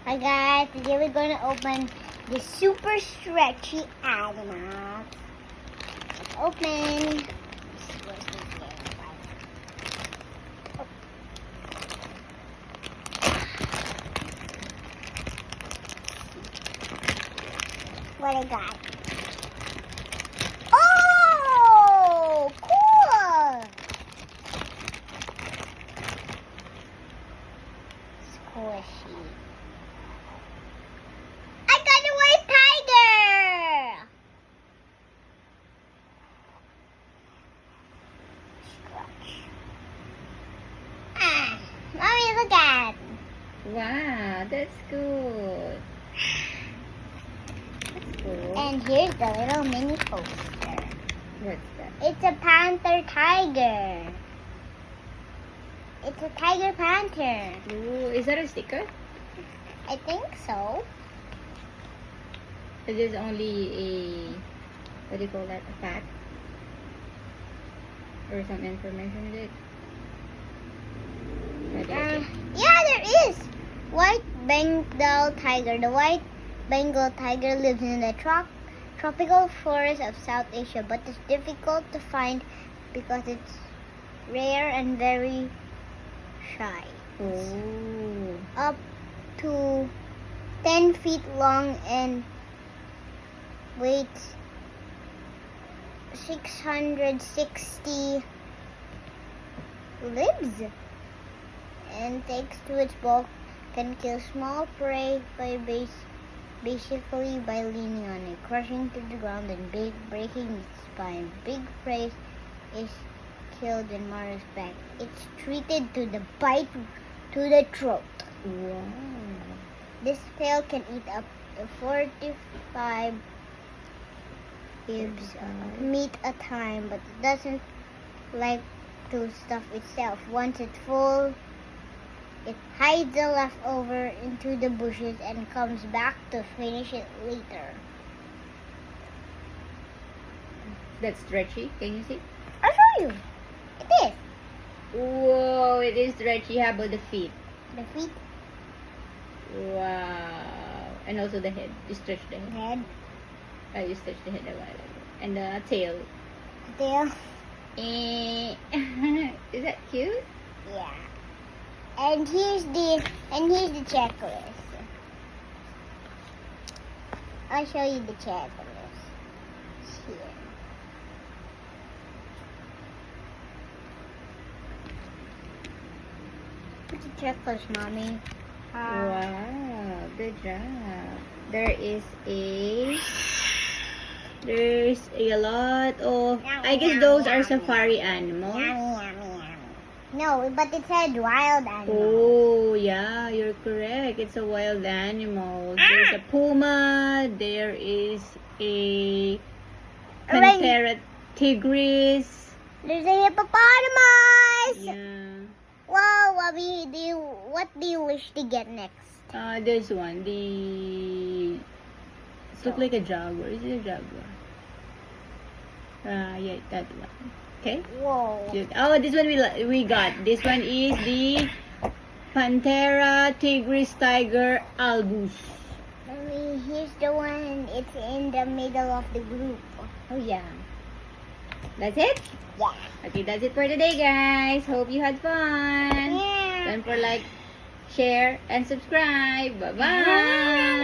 Hi guys, today we're gonna open the super stretchy animal. Let's open. Where's this game? What I got? Oh, cool! Squishy. I got a white tiger! Scratch. Ah, Mommy, look at. Wow, that's good. That's cool. And here's the little mini poster. What's that? It's a panther tiger. It's a tiger panther. Ooh, is that a sticker? I think so. It is only a, what do you call that, a fact? Or some information with it? Okay. Yeah, there is. White Bengal tiger. The white Bengal tiger lives in the tropical forests of South Asia, but it's difficult to find because it's rare and very shy. Oh. Up to 10 feet long and weighs 660 libs, and thanks to its bulk can kill small prey by basically by leaning on it, crushing to the ground and breaking its spine. Big prey is killed in Mara's back. It's treated to the bite to the throat. Wow. This tail can eat up to 45 cubes of meat a time, but it doesn't like to stuff itself. Once it's full, it hides the leftover into the bushes and comes back to finish it later. That's stretchy. Can you see? I'll show you. It is. Whoa, it is stretchy. How about the feet? The feet, Wow. And also the head. You stretch the head. head, You stretch the head a while ago. And the tail. tail. Eh. Is that cute? Yeah. And here's the checklist. I'll show you the checklist. It's here. What's the checklist, Mommy? Wow, good job. There's a lot of, I guess those are safari animals. Yummy, yummy, yummy. No, but it said wild animal. Oh, yeah, you're correct. It's a wild animal. There's a puma. There is a Panthera tigris. There's a hippopotamus. Yeah. Wow, Mommy, what do you wish to get next? There's one. It looks like a jaguar. Is it a jaguar? Yeah, that one. Okay. Whoa. Good. Oh, this one we got. This one is the Panthera tigris tiger albus. Mommy, here's the one. It's in the middle of the group. Oh yeah. That's it? Yeah. Okay, that's it for today, guys. Hope you had fun. Yeah. Don't forget to like, share, and subscribe. Bye-bye.